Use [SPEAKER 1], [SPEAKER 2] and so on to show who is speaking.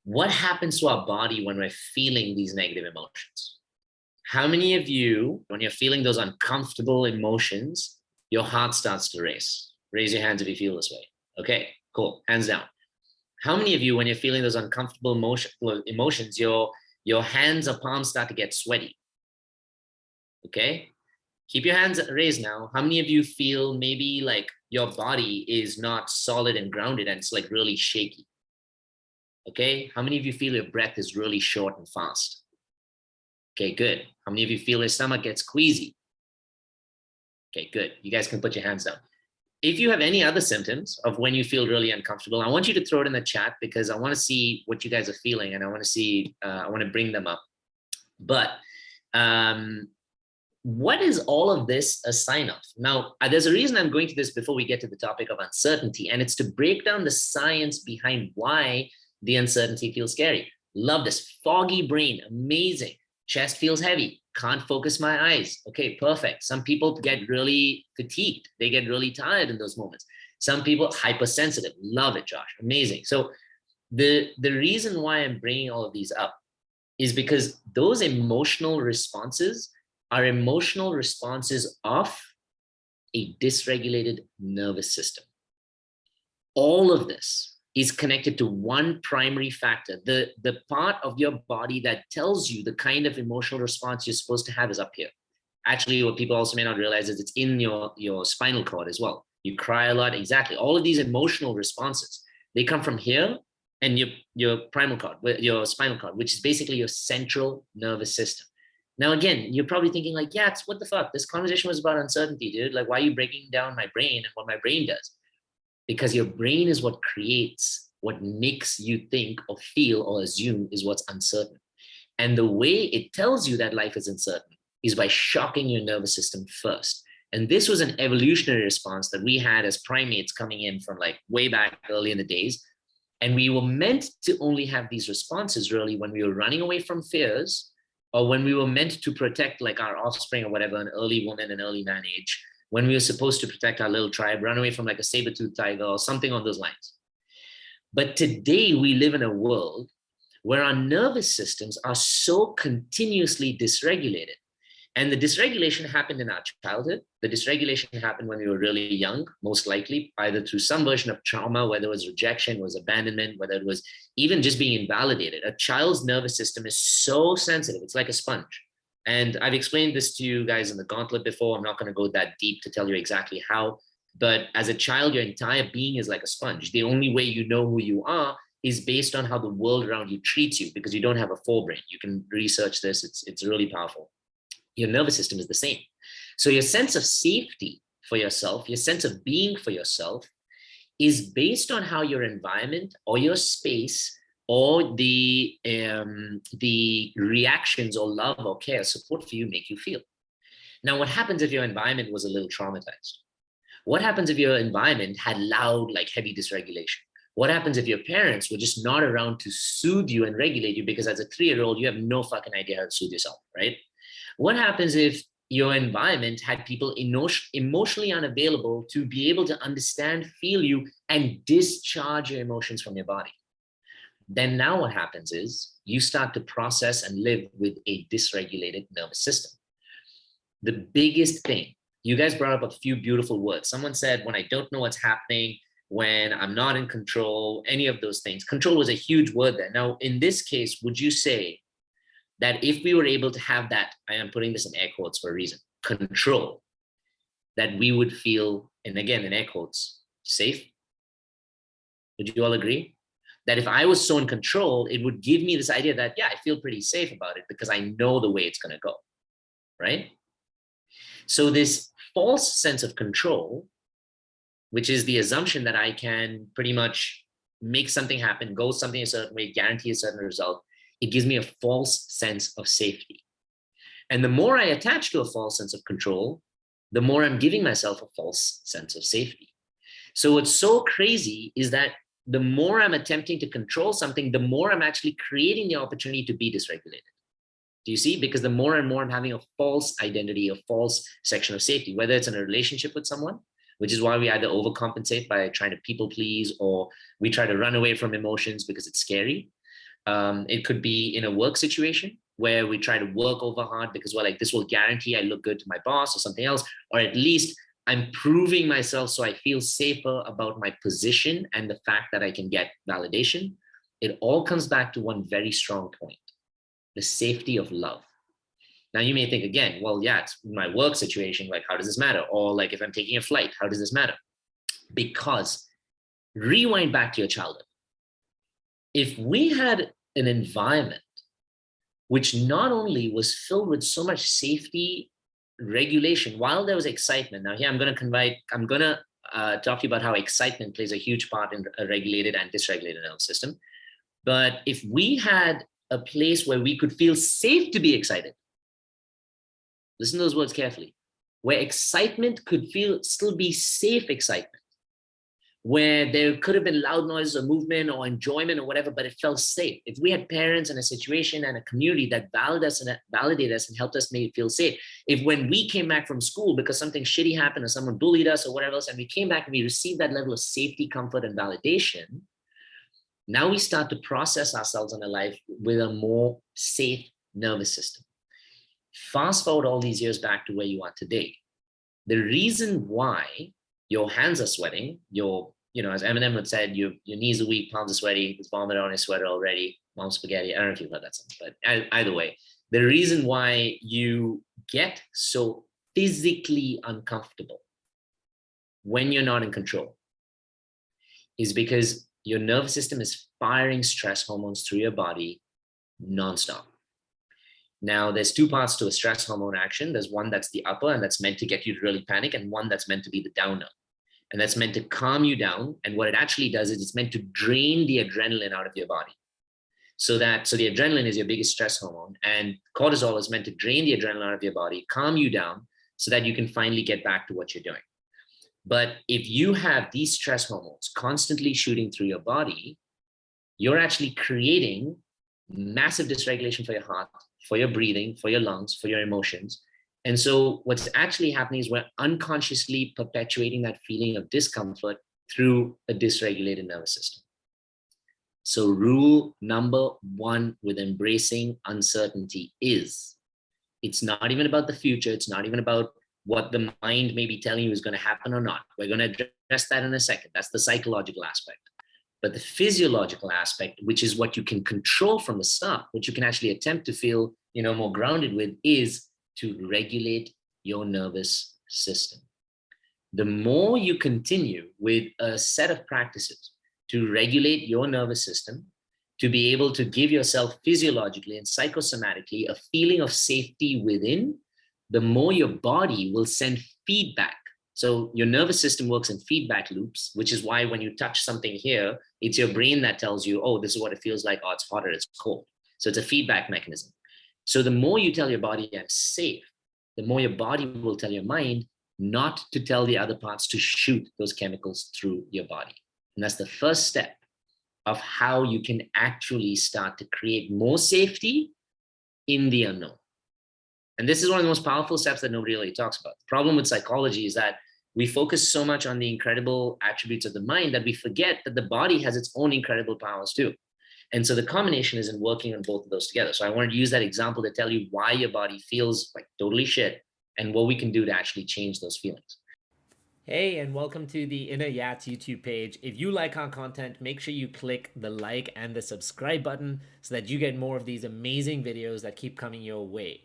[SPEAKER 1] what happens to our body when we're feeling these negative emotions? How many of you, when you're feeling those uncomfortable emotions, your heart starts to race? Raise your hands if you feel this way. Okay, cool. Hands down. How many of you, when you're feeling those uncomfortable emotions, your hands or palms start to get sweaty? Okay, keep your hands raised now. How many of you feel maybe like your body is not solid and grounded and it's like really shaky? Okay, how many of you feel your breath is really short and fast? Okay, good. How many of you feel your stomach gets queasy? Okay, good. You guys can put your hands down. If you have any other symptoms of when you feel really uncomfortable, I want you to throw it in the chat because I want to see what you guys are feeling and I want to see, I want to bring them up. But what is all of this a sign of? Now, there's a reason I'm going to this before we get to the topic of uncertainty, and it's to break down the science behind why the uncertainty feels scary. Love this. Foggy brain, amazing. Chest feels heavy, can't focus my eyes. Okay, perfect. Some people get really fatigued. They get really tired in those moments. Some people hypersensitive. Love it, Josh. Amazing. So the reason why I'm bringing all of these up is because those emotional responses are emotional responses of a dysregulated nervous system. All of this is connected to one primary factor. The part of your body that tells you the kind of emotional response you're supposed to have is up here. Actually, what people also may not realize is it's in your spinal cord as well. You cry a lot, exactly. All of these emotional responses, they come from here and your primal cord, your spinal cord, which is basically your central nervous system. Now, again, you're probably thinking like, yeah, it's what the fuck? This conversation was about uncertainty, dude. Like, why are you breaking down my brain and what my brain does? Because your brain is what creates what makes you think or feel or assume is what's uncertain. And the way it tells you that life is uncertain is by shocking your nervous system first. And this was an evolutionary response that we had as primates coming in from like way back early in the days. And we were meant to only have these responses really when we were running away from fears or when we were meant to protect like our offspring or whatever, an early woman and early man age, when we were supposed to protect our little tribe, run away from like a saber-toothed tiger or something on those lines. But today we live in a world where our nervous systems are so continuously dysregulated. And the dysregulation happened in our childhood. The dysregulation happened when we were really young, most likely, either through some version of trauma, whether it was rejection, was abandonment, whether it was even just being invalidated. A child's nervous system is so sensitive. It's like a sponge. And I've explained this to you guys in the gauntlet before. I'm not going to go that deep to tell you exactly how, but as a child, your entire being is like a sponge. The only way you know who you are is based on how the world around you treats you, because you don't have a forebrain. You can research this. It's really powerful. Your nervous system is the same. So your sense of safety for yourself, your sense of being for yourself is based on how your environment or your space or the reactions or love or care, support for you make you feel. Now, what happens if your environment was a little traumatized? What happens if your environment had loud, like heavy dysregulation? What happens if your parents were just not around to soothe you and regulate you because as a 3-year-old, you have no fucking idea how to soothe yourself, right? What happens if your environment had people emotionally unavailable to be able to understand, feel you, and discharge your emotions from your body? Then now what happens is you start to process and live with a dysregulated nervous system. The biggest thing, you guys brought up a few beautiful words. Someone said, when I don't know what's happening, when I'm not in control, any of those things. Control was a huge word there. Now, in this case, would you say that if we were able to have that, I am putting this in air quotes for a reason, control, that we would feel, and again, in air quotes, safe? Would you all agree? That if I was so in control, it would give me this idea that, yeah, I feel pretty safe about it because I know the way it's going to go, right? So this false sense of control, which is the assumption that I can pretty much make something happen, go something a certain way, guarantee a certain result, it gives me a false sense of safety. And the more I attach to a false sense of control, the more I'm giving myself a false sense of safety. So what's so crazy is that the more I'm attempting to control something, the more I'm actually creating the opportunity to be dysregulated. Do you see? Because the more and more I'm having a false identity, a false section of safety, whether it's in a relationship with someone, which is why we either overcompensate by trying to people please, or we try to run away from emotions because it's scary. It could be in a work situation where we try to work over hard because we're like, this will guarantee I look good to my boss or something else, or at least I'm proving myself so I feel safer about my position and the fact that I can get validation. It all comes back to one very strong point: the safety of love. Now you may think again, well, yeah, it's my work situation. Like, how does this matter? Or like, if I'm taking a flight, how does this matter? Because rewind back to your childhood. If we had an environment which not only was filled with so much safety, regulation, while there was excitement. Now here I'm going to talk to you about how excitement plays a huge part in a regulated and dysregulated nervous system. But if we had a place where we could feel safe to be excited, listen to those words carefully, where excitement could still be safe excitement, where there could have been loud noise or movement or enjoyment or whatever, but it felt safe. If we had parents and a situation and a community that validated us and helped us make it feel safe. If when we came back from school because something shitty happened or someone bullied us or whatever else, and we came back and we received that level of safety, comfort, and validation, now we start to process ourselves in our life with a more safe nervous system. Fast forward all these years back to where you are today. The reason why your hands are sweating, as Eminem would said, your knees are weak, palms are sweaty, there's vomit on his sweater already, mom's spaghetti. I don't know if you've heard that song, but either way, the reason why you get so physically uncomfortable when you're not in control is because your nervous system is firing stress hormones through your body nonstop. Now, there's two parts to a stress hormone action. There's one that's the upper, and that's meant to get you to really panic, and one that's meant to be the downer. And that's meant to calm you down. And what it actually does is it's meant to drain the adrenaline out of your body. So the adrenaline is your biggest stress hormone, and cortisol is meant to drain the adrenaline out of your body, calm you down so that you can finally get back to what you're doing. But if you have these stress hormones constantly shooting through your body, you're actually creating massive dysregulation for your heart, for your breathing, for your lungs, for your emotions. And so what's actually happening is we're unconsciously perpetuating that feeling of discomfort through a dysregulated nervous system. So rule number one with embracing uncertainty is, it's not even about the future. It's not even about what the mind may be telling you is going to happen or not. We're going to address that in a second. That's the psychological aspect. But the physiological aspect, which is what you can control from the start, which you can actually attempt to feel, more grounded with, is to regulate your nervous system. The more you continue with a set of practices to regulate your nervous system, to be able to give yourself physiologically and psychosomatically a feeling of safety within, the more your body will send feedback. So your nervous system works in feedback loops, which is why when you touch something here, it's your brain that tells you, oh, this is what it feels like. Oh, it's hot or it's cold. So it's a feedback mechanism. So the more you tell your body I'm safe, the more your body will tell your mind not to tell the other parts to shoot those chemicals through your body. And that's the first step of how you can actually start to create more safety in the unknown. And this is one of the most powerful steps that nobody really talks about. The problem with psychology is that we focus so much on the incredible attributes of the mind that we forget that the body has its own incredible powers too. And so the combination is in working on both of those together. So I wanted to use that example to tell you why your body feels like totally shit and what we can do to actually change those feelings.
[SPEAKER 2] Hey, and welcome to the Inner Yats YouTube page. If you like our content, make sure you click the like and the subscribe button so that you get more of these amazing videos that keep coming your way.